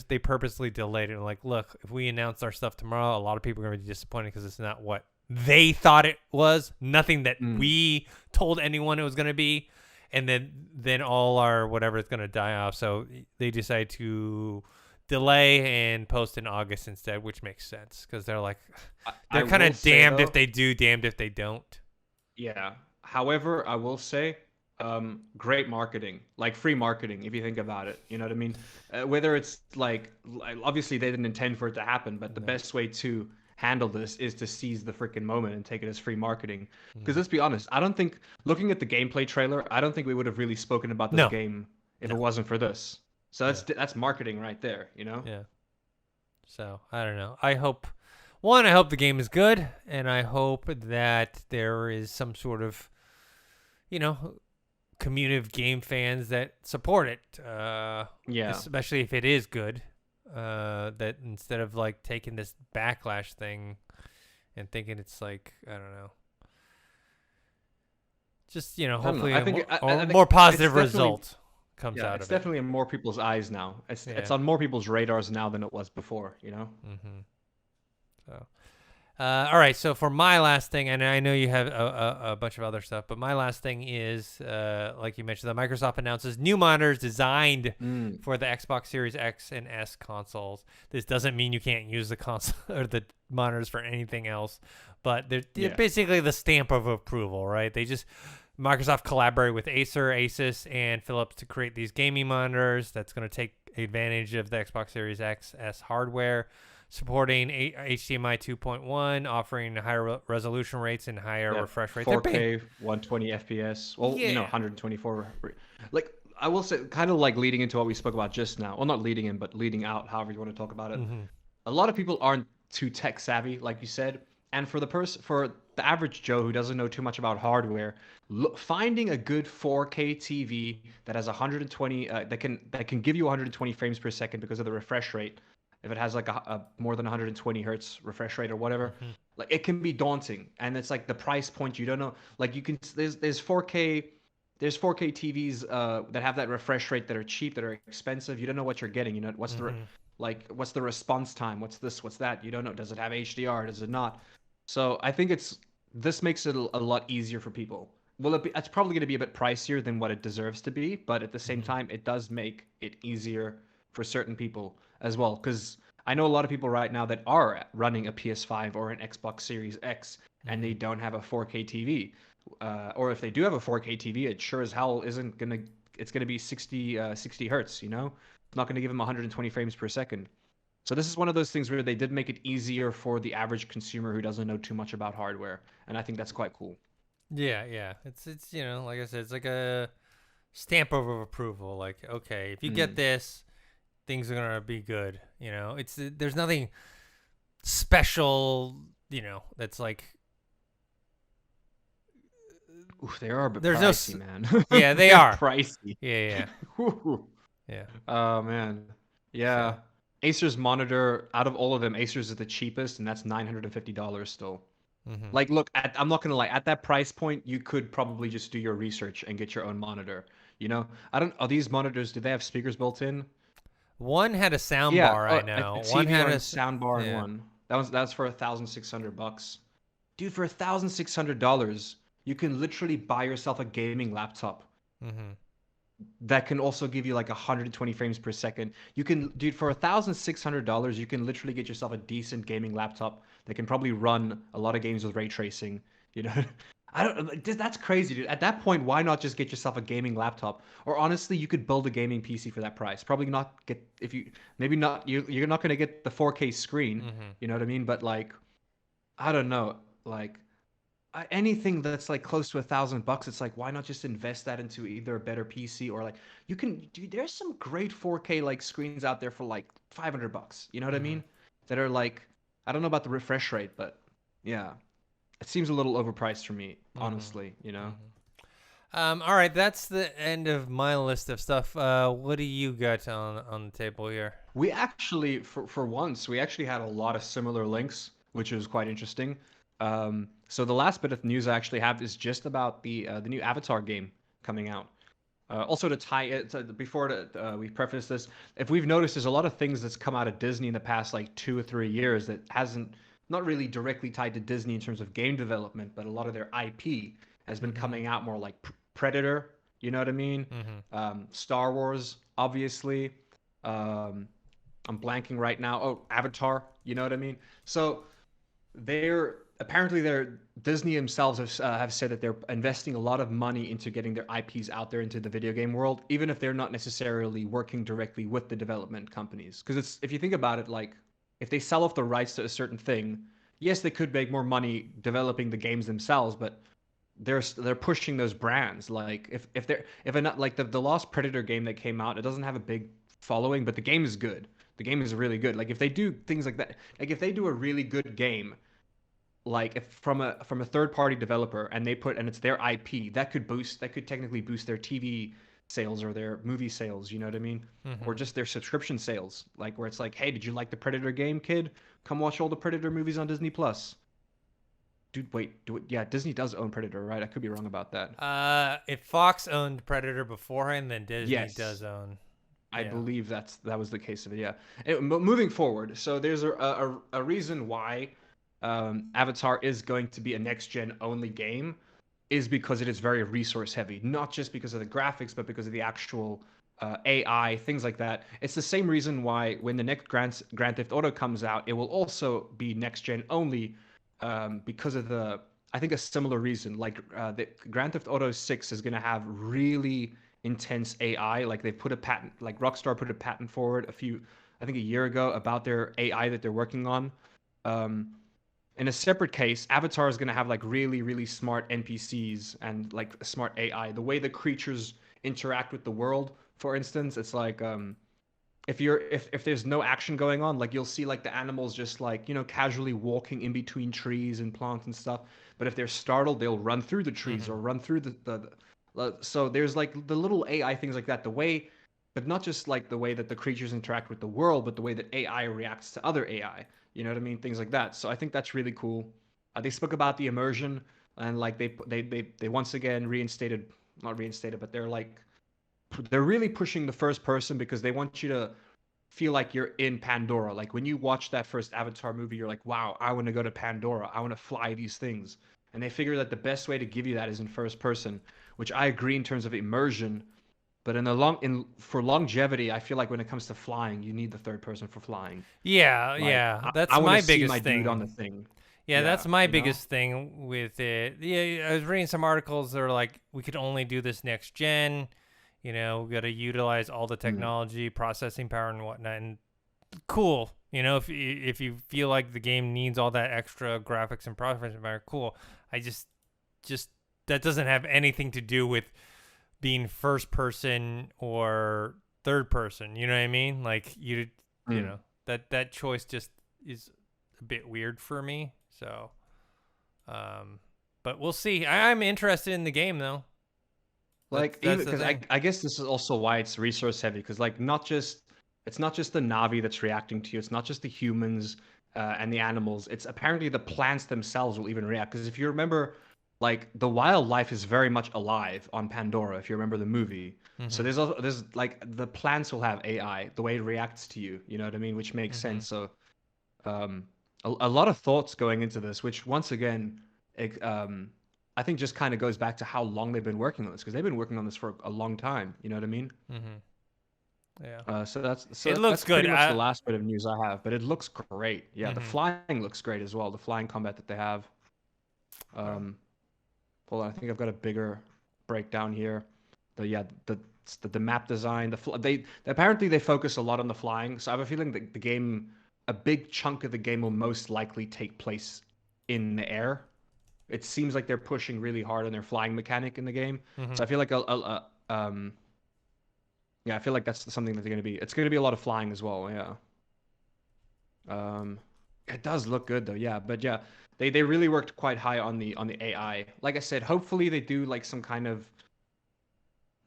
they purposely delayed it. Like, look, if we announce our stuff tomorrow, a lot of people are going to be disappointed because it's not what they thought it was. Nothing that we told anyone it was going to be. And then all our whatever is going to die off. So they decide to delay and post in August instead, which makes sense because they're like, they're kind of damned if they do, damned if they don't. Yeah. However, I will say, great marketing, like free marketing, if you think about it. You know what I mean? Whether it's like, obviously they didn't intend for it to happen, but the best way to handle this is to seize the freaking moment and take it as free marketing. Because let's be honest, I don't think, looking at the gameplay trailer, I don't think we would have really spoken about this game if it wasn't for this. So that's marketing right there, you know? Yeah. So I don't know. I hope the game is good, and I hope that there is some sort of, community of game fans that support it. Especially if it is good. That instead of like taking this backlash thing and thinking it's like, I don't know, just hopefully a more positive result comes out of it. It's definitely in more people's eyes now. It's on more people's radars now than it was before, you know. So all right, so for my last thing, and I know you have a bunch of other stuff, but my last thing is, like you mentioned, that Microsoft announces new monitors designed for the Xbox Series X and S consoles. This doesn't mean you can't use the console or the monitors for anything else, but they're basically the stamp of approval, right? Microsoft collaborated with Acer, Asus, and Philips to create these gaming monitors that's going to take advantage of the Xbox Series X, S hardware, supporting HDMI 2.1, offering higher resolution rates and higher refresh rates. 4K, 120 FPS. Well, 124. Like, I will say, kind of like leading into what we spoke about just now. Well, not leading in, but leading out, however you want to talk about it. A lot of people aren't too tech savvy, like you said. And for the average Joe who doesn't know too much about hardware, finding a good 4K TV that has 120, that can give you 120 frames per second because of the refresh rate, if it has like a more than 120 hertz refresh rate or whatever, like it can be daunting. And it's like the price point, you don't know. Like there's 4K TVs that have that refresh rate that are cheap, that are expensive. You don't know what you're getting. You know what's what's the response time? What's this? What's that? You don't know. Does it have HDR? Does it not? So I think this makes it a lot easier for people. It's probably going to be a bit pricier than what it deserves to be, but at the same time, it does make it easier for certain people as well. Because I know a lot of people right now that are running a PS5 or an Xbox Series X and they don't have a 4K TV. Or if they do have a 4K TV, it sure as hell isn't going to, it's going to be 60 hertz, you know? It's not going to give them 120 frames per second. So this is one of those things where they did make it easier for the average consumer who doesn't know too much about hardware. And I think that's quite cool. Yeah. It's like I said, it's like a stamp of approval. Like, okay, if you get this, things are going to be good. There's nothing special, that's like... Oof, they are a bit pricey, man. Yeah, they are. Pricey. Yeah. Yeah. Oh, man. Yeah. So. Acer's monitor, out of all of them, Acer's is the cheapest, and that's $950 still. Like, look, I'm not gonna lie. At that price point, you could probably just do your research and get your own monitor. Are these monitors? Do they have speakers built in? One had a sound bar. I know. One had a sound bar in one. That's for $1,600. Dude, for $1,600, you can literally buy yourself a gaming laptop. That can also give you like 120 frames per second. Dude, for $1,600, you can literally get yourself a decent gaming laptop that can probably run a lot of games with ray tracing. I don't. That's crazy, dude. At that point, why not just get yourself a gaming laptop? Or honestly, you could build a gaming PC for that price. Probably not get if you maybe not you're not gonna get the 4K screen. Mm-hmm. You know what I mean? But like, I don't know. Like anything that's like close to $1,000, it's like why not just invest that into either a better PC or like you can. Dude, there's some great 4K like screens out there for like $500. You know what I Mm-hmm. mean? That are like I don't know about the refresh rate, but yeah. It seems a little overpriced for me, Mm-hmm. honestly, you know? Mm-hmm. All right, that's the end of my list of stuff. What do you got on the table here? We actually, for once, we actually had a lot of similar links, which was quite interesting. So the last bit of news I actually have is just about the new Avatar game coming out. Also to tie it before we preface this, if we've noticed, there's a lot of things that's come out of Disney in the past like 2 or 3 years that hasn't not really directly tied to Disney in terms of game development, but a lot of their IP has been Mm-hmm. coming out more like Predator. You know what I mean? Mm-hmm. Star Wars, obviously. Um, I'm blanking right now. Oh, Avatar. You know what I mean? So they're apparently they're Disney themselves have said that they're investing a lot of money into getting their IPs out there into the video game world, even if they're not necessarily working directly with the development companies. Because it's if you think about it, like if they sell off the rights to a certain thing, yes, they could make more money developing the games themselves, but they're pushing those brands. Like if they're if not like the Lost Predator game that came out, it doesn't have a big following, but the game is good. The game is really good. Like if they do things like that, like if they do a really good game like if from a third party developer and they put and it's their IP that could technically boost their TV sales or their movie sales, you know what I mean? Or Mm-hmm. just their subscription sales, like where it's like, hey, did you like the Predator game, kid? Come watch all the Predator movies on Disney Plus. Dude, wait, do it. Yeah, Disney does own Predator, right? I could be wrong about that. If Fox owned Predator beforehand, then Disney Yes, does own. I Yeah. believe that was the case of it. Yeah. But moving forward, so there's a reason why Avatar is going to be a next gen only game, is because it is very resource heavy. Not just because of the graphics, but because of the actual AI, things like that. It's the same reason why when the next Grand Theft Auto comes out, it will also be next gen only, because of the I think a similar reason. Like the Grand Theft Auto 6 is going to have really intense AI. Like they put a patent, like Rockstar put a patent forward I think a year ago about their AI that they're working on. Um, in a separate case, Avatar is going to have like really, really smart NPCs and like smart AI. The way the creatures interact with the world, for instance, it's like if there's no action going on, like you'll see like the animals just like casually walking in between trees and plants and stuff. But if they're startled, they'll run through the trees Mm-hmm. or run through so there's like the little AI things like that. The way, but not just like the way that the creatures interact with the world, but the way that AI reacts to other AI. You know what I mean? Things like that. So I think that's really cool. They spoke about the immersion and like they once again reinstated, not reinstated, but they're really pushing the first person because they want you to feel like you're in Pandora. Like when you watch that first Avatar movie, you're like, wow, I want to go to Pandora. I want to fly these things. And they figure that the best way to give you that is in first person, which I agree in terms of immersion. But for longevity, I feel like when it comes to flying, you need the third person for flying. Yeah, Like yeah. I That's want to my see my biggest dude on thing. the thing. Yeah, that's Yeah, my you know. biggest thing with it. Yeah, I was reading some articles that are like, we could only do this next gen. We got to utilize all the Mm, technology, processing power, and whatnot. And cool. If you feel like the game needs all that extra graphics and processing power, cool. I just that doesn't have anything to do with being first person or third person. You know what I mean? Like you mm. know that choice just is a bit weird for me. So, um, but we'll see. I'm interested in the game though. That's Like even that's the because thing. I guess this is also why it's resource heavy because like not just it's not just the Navi that's reacting to you. It's not just the humans and the animals. It's apparently the plants themselves will even react. Because if you remember, like the wildlife is very much alive on Pandora. If you remember the movie, so Mm-hmm. there's like the plants will have AI. The way it reacts to you, you know what I mean, which makes Mm-hmm. sense. So um, a lot of thoughts going into this, which once again, I think just kind of goes back to how long they've been working on this because they've been working on this for a long time. You know what I mean? Mm-hmm. Yeah. So It looks that's good. pretty much the last bit of news I have. But it looks great. Yeah, the Mm-hmm. flying looks great as well. The flying combat that they have. Well, Um, Hold on, I think I've got a bigger breakdown here. The map design, they apparently they focus a lot on the flying. So I have a feeling that the game, a big chunk of the game will most likely take place in the air. It seems like they're pushing really hard on their flying mechanic in the game. Mm-hmm. So I feel like yeah, I feel like that's something that they're gonna be. It's gonna be a lot of flying as well. Yeah. Um, it does look good though. Yeah, but yeah, they really worked quite high on the AI. Like I said, hopefully they do like some kind of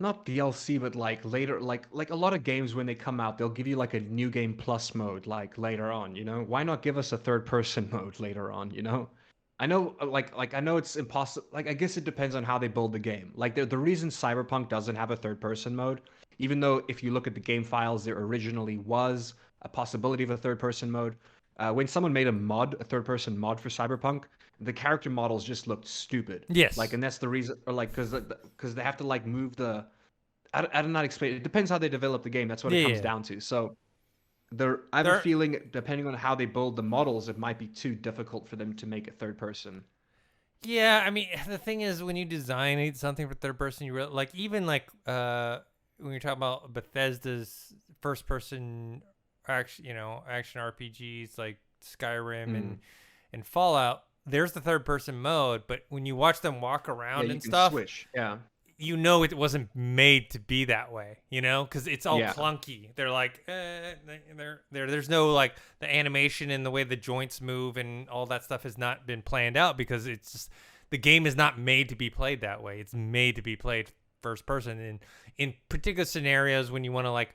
not DLC, but like later, like a lot of games when they come out, they'll give you like a new game plus mode like later on. You know, why not give us a third person mode later on? You know, I know I know it's impossible. Like I guess it depends on how they build the game. Like the reason Cyberpunk doesn't have a third person mode, even though if you look at the game files, there originally was a possibility of a third person mode. When someone made a third person mod for Cyberpunk, the character models just looked stupid. Like, Yes. and that's the reason, or like, because they have to like move the. I do not explain. It depends how they develop the game. That's what it Yeah. comes Yeah. down to. So I have a There. feeling, depending on how they build the models, it might be too difficult for them to make it third person. Yeah. I mean, the thing is, when you design something for third person, you really like even like when you're talking about Bethesda's first person action, action RPGs like Skyrim Mm. and Fallout. There's the third person mode, but when you watch them walk Yeah, around you and can stuff, switch. Yeah, it wasn't made to be that way, because it's all yeah, clunky. They're like, there's no like the animation and the way the joints move and all that stuff has not been planned out because it's just the game is not made to be played that way. It's made to be played first person. And in particular scenarios when you want to like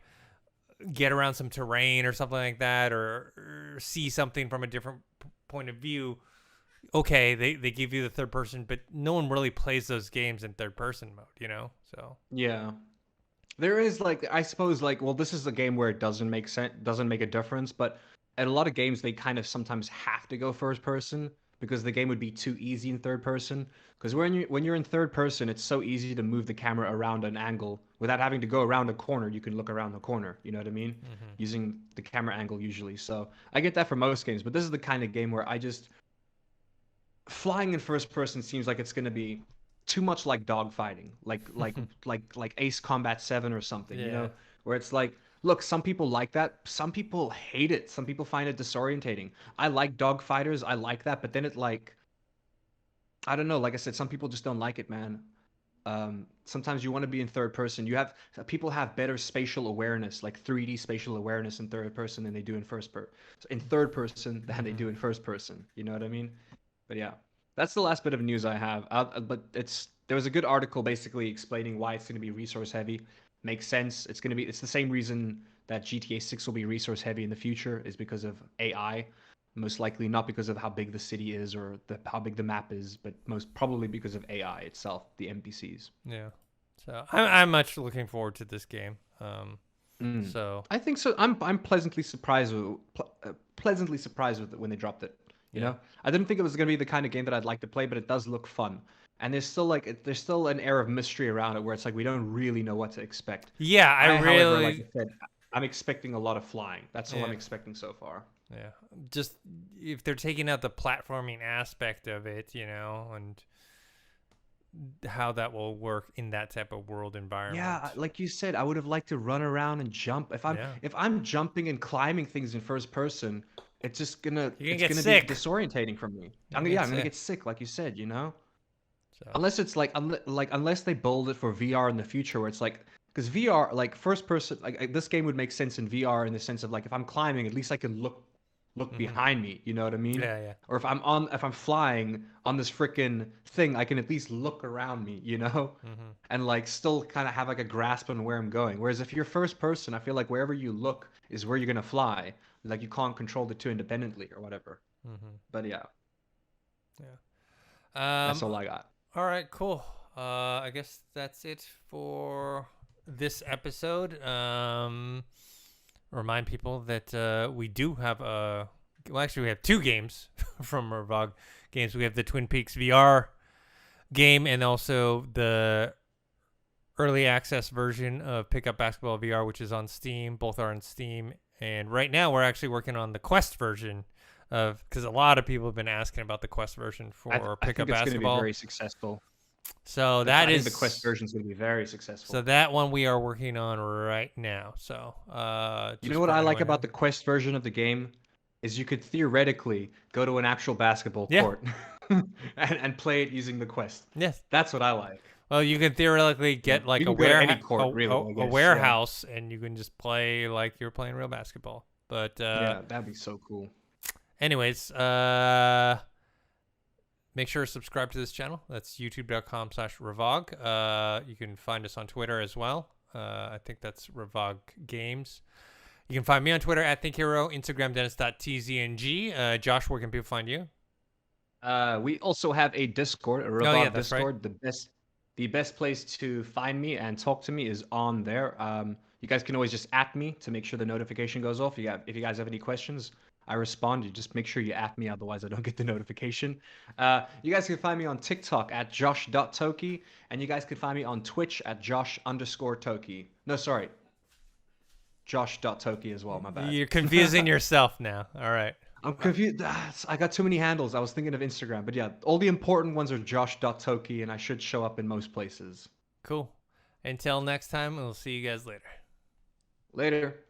get around some terrain or something like that, or see something from a different point of view, okay, they give you the third person, but no one really plays those games in third person mode. So yeah. There is like, I suppose, like, well, this is a game where it doesn't make a difference, but in a lot of games they kind of sometimes have to go first person because the game would be too easy in third person. Because when you're in third person, it's so easy to move the camera around an angle without having to go around a corner. You can look around the corner. You know what I mean? mm-hmm. Using the camera angle usually. So I get that for most games, but this is the kind of game where I just flying in first person seems like it's gonna be too much like dogfighting, like Ace Combat 7 or something, you Yeah. know, where it's like, look, some people like that, some people hate it, some people find it disorientating. I like dogfighters, I like that, but then it like, I don't know, like I said, some people just don't like it, man. Sometimes you want to be in third person. People have better spatial awareness, like 3D spatial awareness in third person than they do in in third person than they Mm-hmm. do in first person. You know what I mean? But yeah, that's the last bit of news I have. But there was a good article basically explaining why it's going to be resource heavy. Makes sense. It's the same reason that GTA 6 will be resource heavy in the future is because of AI. Most likely not because of how big the city is or how big the map is, but most probably because of AI itself, the NPCs. Yeah. So I'm much looking forward to this game. Mm. So I think so. I'm pleasantly surprised with it when they dropped it. You yeah. know, I didn't think it was gonna be the kind of game that I'd like to play, but it does look fun. And there's still an air of mystery around it where it's like we don't really know what to expect. Yeah, I However, like I really said, I'm expecting a lot of flying. That's all I'm yeah. expecting so far. Yeah. Just if they're taking out the platforming aspect of it, and how that will work in that type of world Yeah, environment. like you said, I would have liked to run around and jump. Yeah. If I'm jumping and climbing things in first person, You're going to it's get gonna be sick. disorientating for me. You're going to get I'm gonna sick. get sick, like you said, you know? So, Unless it's like unless they build it for VR in the future, where it's like because VR like first person this game would make sense in VR in the sense of like if I'm climbing, at least I can look mhm. behind me. You know what I mean? Yeah, yeah. Or if I'm flying on this freaking thing, I can at least look around me. You know? Mhm. And like still kind of have like a grasp on where I'm going. Whereas if you're first person, I feel like wherever you look is where you're gonna fly. Like you can't control the two independently or whatever. Mhm. But yeah, Yeah. that's all I got. All right, cool. I guess that's it for this episode. Remind people that we do have well, actually, we have two games from Revog Games. We have the Twin Peaks VR game and also the early access version of Pickup Basketball VR, which is on Steam. Both are on Steam. And right now, we're actually working on the Quest version because a lot of people have been asking about the Quest version for I Pickup think it's gonna be Basketball. very successful. So I that think is the Quest version is going to be very successful. so that one we are working on right now. So You just know what for I like anyone about who the Quest version of the game is you could theoretically go to an actual basketball yeah court and play it using the Quest. yes. That's what I like. Well, you can theoretically get like You can go to any a, court, really, I a guess. Yeah. warehouse, and you can just play like you're playing real basketball. But Yeah, that'd be so cool. anyways, make sure to subscribe to this channel. That's youtube.com/Revog. You can find us on Twitter as well. I think that's Revog Games. You can find me on Twitter at ThinkHero, Instagram Dennis.tzng. Josh, where can people find you? We also have a Discord, a Oh yeah, Revog that's right. Discord. The best place to find me and talk to me is on there. You guys can always just at me to make sure the notification goes off. If you guys have any questions, I respond. You just make sure you at me, otherwise I don't get the notification. You guys can find me on TikTok at josh.toki, and you guys can find me on Twitch at josh_toki. No, sorry, josh.toki as well. My bad. You're confusing yourself now. All right. I'm confused. I got too many handles. I was thinking of Instagram. But yeah, all the important ones are josh.toki, and I should show up in most places. Cool. Until next time, we'll see you guys later. Later.